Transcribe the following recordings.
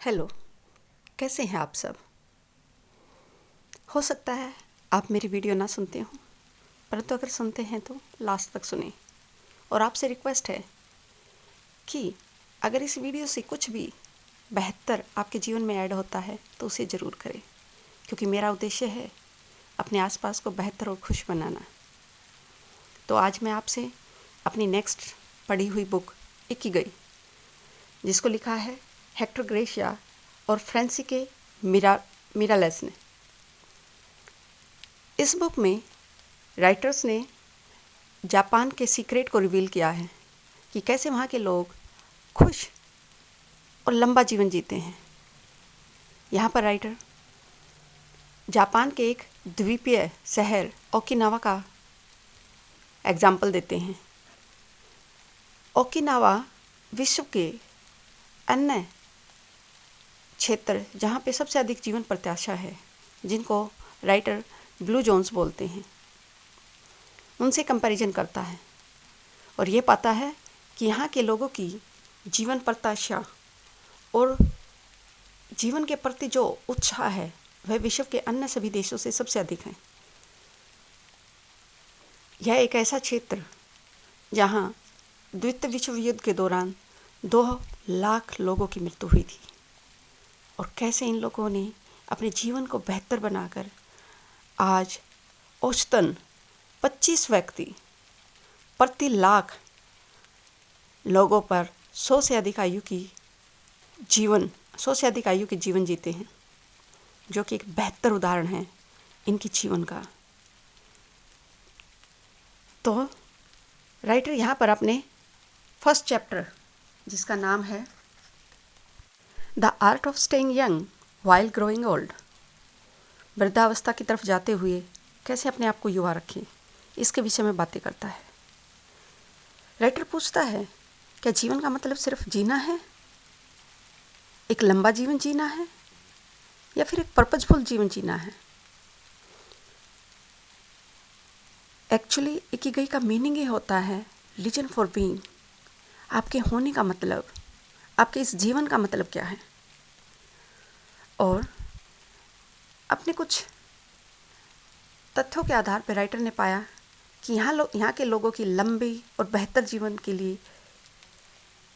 Hello, कैसे हैं आप सब? हो सकता है आप मेरी वीडियो ना सुनते हो, परंतु अगर सुनते हैं तो लास्ट तक सुने। और आपसे रिक्वेस्ट है कि अगर इस वीडियो से कुछ भी बेहतर आपके जीवन में ऐड होता है तो उसे ज़रूर करें, क्योंकि मेरा उद्देश्य है अपने आसपास को बेहतर और खुश बनाना। तो आज मैं आपसे अपनी नेक्स्ट पढ़ी हुई बुक इकिगाई, जिसको लिखा है हेक्टर ग्रेशिया और फ्रांसिस्को मिरालेस ने। इस बुक में राइटर्स ने जापान के सीक्रेट को रिवील किया है कि कैसे वहाँ के लोग खुश और लंबा जीवन जीते हैं। यहाँ पर राइटर जापान के एक द्वीपीय शहर ओकिनावा का एग्जाम्पल देते हैं। ओकिनावा विश्व के अन्य क्षेत्र जहाँ पे सबसे अधिक जीवन प्रत्याशा है, जिनको राइटर ब्लू जोन्स बोलते हैं, उनसे कंपैरिजन करता है और ये पाता है कि यहाँ के लोगों की जीवन प्रत्याशा और जीवन के प्रति जो उत्साह है वह विश्व के अन्य सभी देशों से सबसे अधिक है। यह एक ऐसा क्षेत्र जहाँ द्वितीय विश्व युद्ध के दौरान 2 लाख लोगों की मृत्यु हुई थी और कैसे इन लोगों ने अपने जीवन को बेहतर बनाकर आज औसतन 25 व्यक्ति प्रति लाख लोगों पर 100 से अधिक आयु की जीवन जीते हैं, जो कि एक बेहतर उदाहरण है इनकी जीवन का। तो राइटर यहाँ पर अपने फर्स्ट चैप्टर, जिसका नाम है the art of staying young while growing old, वृद्धावस्था की तरफ जाते हुए कैसे अपने आप को युवा रखें, इसके विषय में बातें करता है। राइटर पूछता है, क्या जीवन का मतलब सिर्फ जीना है, एक लंबा जीवन जीना है, या फिर एक पर्पजफुल जीवन जीना है? एक्चुअली इकिगाई का मीनिंग ये होता है रीजन फॉर बीइंग, आपके होने का मतलब, आपके इस जीवन का मतलब क्या है। और अपने कुछ तथ्यों के आधार पर राइटर ने पाया कि यहाँ के लोगों की लंबी और बेहतर जीवन के लिए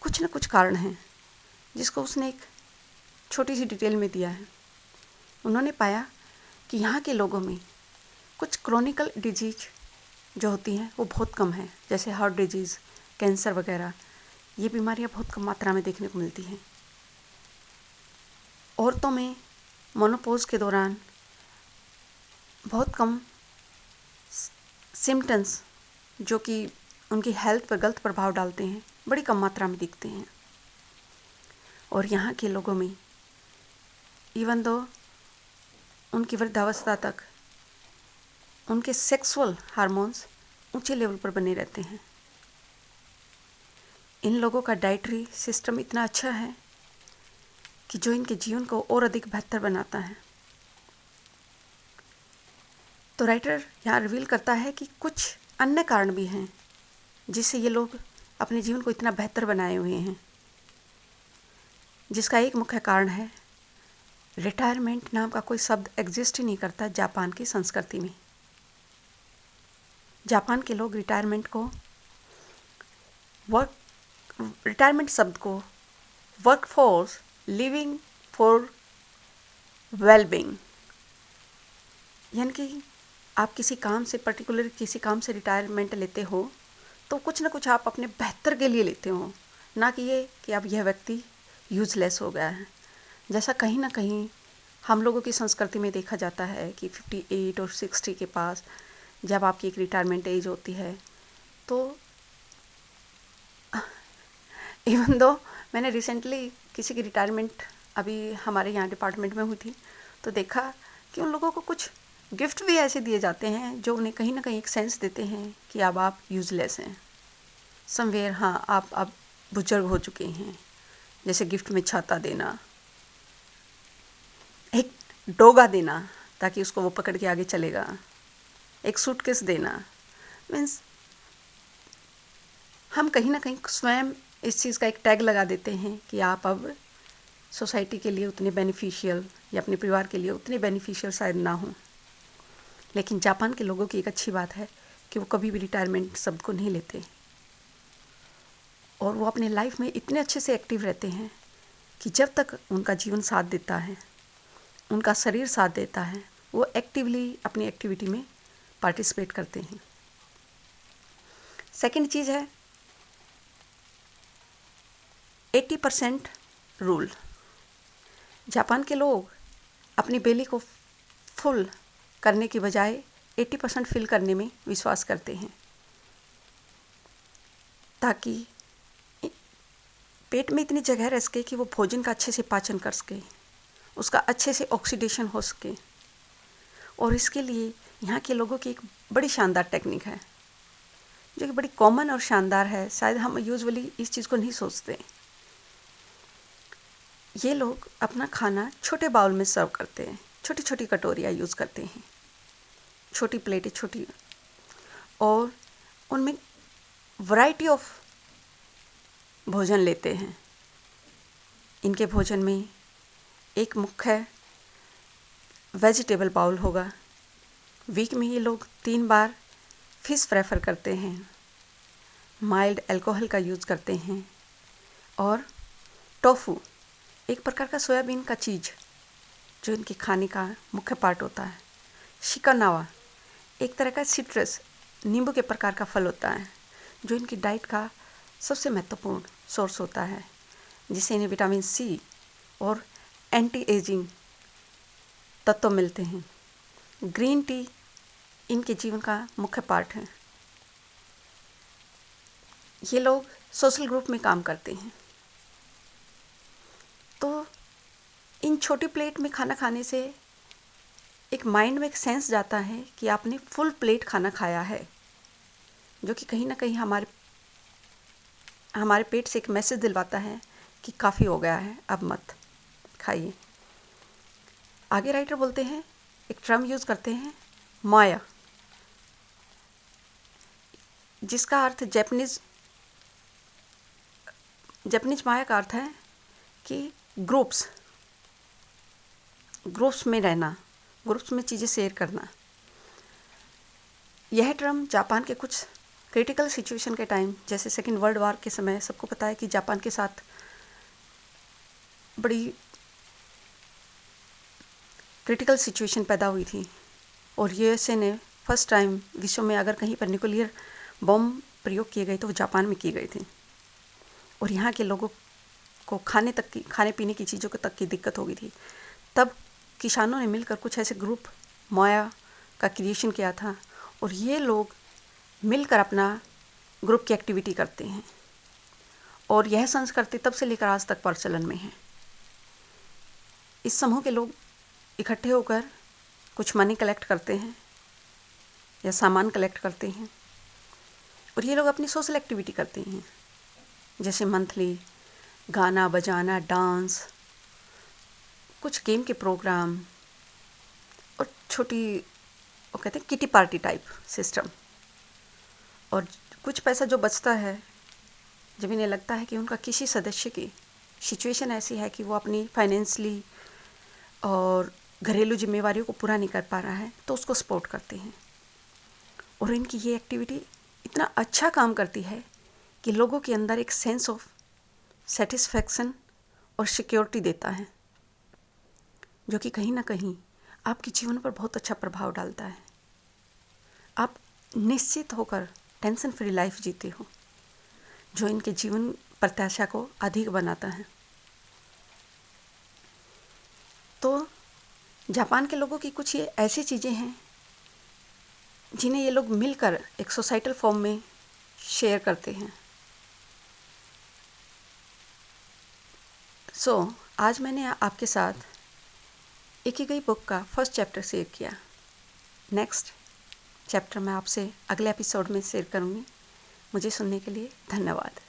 कुछ न कुछ कारण हैं, जिसको उसने एक छोटी सी डिटेल में दिया है। उन्होंने पाया कि यहाँ के लोगों में कुछ क्रोनिकल डिजीज जो होती हैं वो बहुत कम है, जैसे हार्ट डिजीज़, कैंसर वगैरह। ये बीमारियाँ बहुत कम मात्रा में देखने को मिलती हैं। औरतों में मोनोपोज के दौरान बहुत कम सिम्टम्स जो कि उनकी हेल्थ पर गलत प्रभाव डालते हैं, बड़ी कम मात्रा में दिखते हैं। और यहाँ के लोगों में इवन दो उनकी वृद्धावस्था तक उनके सेक्सुअल हार्मोन्स ऊंचे लेवल पर बने रहते हैं। इन लोगों का डाइटरी सिस्टम इतना अच्छा है कि जो इनके जीवन को और अधिक बेहतर बनाता है। तो राइटर यहाँ रिवील करता है कि कुछ अन्य कारण भी हैं जिससे ये लोग अपने जीवन को इतना बेहतर बनाए हुए हैं, जिसका एक मुख्य कारण है रिटायरमेंट नाम का कोई शब्द एग्जिस्ट ही नहीं करता जापान की संस्कृति में। जापान के लोग रिटायरमेंट शब्द को work for living for wellbeing, यानी कि आप किसी काम से रिटायरमेंट लेते हो तो कुछ ना कुछ आप अपने बेहतर के लिए लेते हो, ना कि ये कि अब यह व्यक्ति यूजलेस हो गया है। जैसा कहीं ना कहीं हम लोगों की संस्कृति में देखा जाता है कि 58 और 60 के पास जब आपकी एक रिटायरमेंट एज होती है, तो इवन दो मैंने रिसेंटली किसी की रिटायरमेंट अभी हमारे यहाँ डिपार्टमेंट में हुई थी, तो देखा कि उन लोगों को कुछ गिफ्ट भी ऐसे दिए जाते हैं जो उन्हें कहीं ना कहीं एक सेंस देते हैं कि अब आप यूजलेस हैं समवेयर, हाँ आप अब बुजुर्ग हो चुके हैं। जैसे गिफ्ट में छाता देना, एक डोगा देना ताकि उसको वो पकड़ के आगे चलेगा, एक सूटकेस देना। मीन्स हम कहीं ना कहीं स्वयं इस चीज़ का एक टैग लगा देते हैं कि आप अब सोसाइटी के लिए उतने बेनिफिशियल या अपने परिवार के लिए उतने बेनिफिशियल शायद ना हों, लेकिन जापान के लोगों की एक अच्छी बात है कि वो कभी भी रिटायरमेंट शब्द को नहीं लेते और वो अपने लाइफ में इतने अच्छे से एक्टिव रहते हैं कि जब तक उनका जीवन साथ देता है, उनका शरीर साथ देता है, वो एक्टिवली अपनी एक्टिविटी में पार्टिसिपेट करते हैं। सेकंड चीज़ है 80% रूल। जापान के लोग अपनी बेली को फुल करने की बजाय 80% फिल करने में विश्वास करते हैं, ताकि पेट में इतनी जगह रह सके कि वो भोजन का अच्छे से पाचन कर सके, उसका अच्छे से ऑक्सीडेशन हो सके। और इसके लिए यहाँ के लोगों की एक बड़ी शानदार टेक्निक है जो कि बड़ी कॉमन और शानदार है। शायद हम यूजुअली इस चीज़ को नहीं सोचते। ये लोग अपना खाना छोटे बाउल में सर्व करते हैं, छोटी छोटी कटोरियाँ यूज़ करते हैं, छोटी प्लेटें छोटी, और उनमें वैरायटी ऑफ भोजन लेते हैं। इनके भोजन में एक मुख्य वेजिटेबल बाउल होगा। वीक में ये लोग 3 बार फिश प्रेफर करते हैं, माइल्ड अल्कोहल का यूज़ करते हैं, और टोफू एक प्रकार का सोयाबीन का चीज़ जो इनके खाने का मुख्य पार्ट होता है। शिकानावा एक तरह का सिट्रस नींबू के प्रकार का फल होता है जो इनकी डाइट का सबसे महत्वपूर्ण सोर्स होता है, जिससे इन्हें विटामिन सी और एंटी एजिंग तत्व मिलते हैं। ग्रीन टी इनके जीवन का मुख्य पार्ट है। ये लोग सोशल ग्रुप में काम करते हैं, तो इन छोटी प्लेट में खाना खाने से एक माइंड में एक सेंस जाता है कि आपने फुल प्लेट खाना खाया है, जो कि कहीं ना कहीं हमारे पेट से एक मैसेज दिलवाता है कि काफ़ी हो गया है, अब मत खाइए। आगे राइटर बोलते हैं, एक टर्म यूज़ करते हैं माया, जिसका अर्थ जापानीज माया का अर्थ है कि ग्रुप्स में रहना, ग्रुप्स में चीज़ें शेयर करना। यह टर्म जापान के कुछ क्रिटिकल सिचुएशन के टाइम, जैसे सेकेंड वर्ल्ड वॉर के समय, सबको पता है कि जापान के साथ बड़ी क्रिटिकल सिचुएशन पैदा हुई थी और यूएसए ने फर्स्ट टाइम विश्व में अगर कहीं पर न्यूक्लियर बम प्रयोग किए गए तो वो जापान में किए गए थे, और यहाँ के लोगों को खाने पीने की चीज़ों को तक की दिक्कत हो गई थी। तब किसानों ने मिलकर कुछ ऐसे ग्रुप माया का क्रिएशन किया था, और ये लोग मिलकर अपना ग्रुप की एक्टिविटी करते हैं, और यह संस्कृति तब से लेकर आज तक प्रचलन में है। इस समूह के लोग इकट्ठे होकर कुछ मनी कलेक्ट करते हैं या सामान कलेक्ट करते हैं, और ये लोग अपनी सोशल एक्टिविटी करते हैं, जैसे मंथली गाना बजाना, डांस, कुछ गेम के प्रोग्राम, और छोटी वो कहते हैं किटी पार्टी टाइप सिस्टम। और कुछ पैसा जो बचता है, जब इन्हें लगता है कि उनका किसी सदस्य की सिचुएशन ऐसी है कि वो अपनी फाइनेंशियली और घरेलू जिम्मेवारियों को पूरा नहीं कर पा रहा है, तो उसको सपोर्ट करते हैं। और इनकी ये एक्टिविटी इतना अच्छा काम करती है कि लोगों के अंदर एक सेंस ऑफ सेटिस्फैक्शन और सिक्योरिटी देता है, जो कि कहीं ना कहीं आपके जीवन पर बहुत अच्छा प्रभाव डालता है। आप निश्चित होकर टेंशन फ्री लाइफ जीते हो, जो इनके जीवन प्रत्याशा को अधिक बनाता है। तो जापान के लोगों की कुछ ये ऐसी चीज़ें हैं जिन्हें ये लोग मिलकर एक सोसाइटल फॉर्म में शेयर करते हैं। आज मैंने आपके साथ इकिगाई बुक का फर्स्ट चैप्टर शेयर किया। नेक्स्ट चैप्टर मैं आपसे अगले एपिसोड में शेयर करूँगी। मुझे सुनने के लिए धन्यवाद।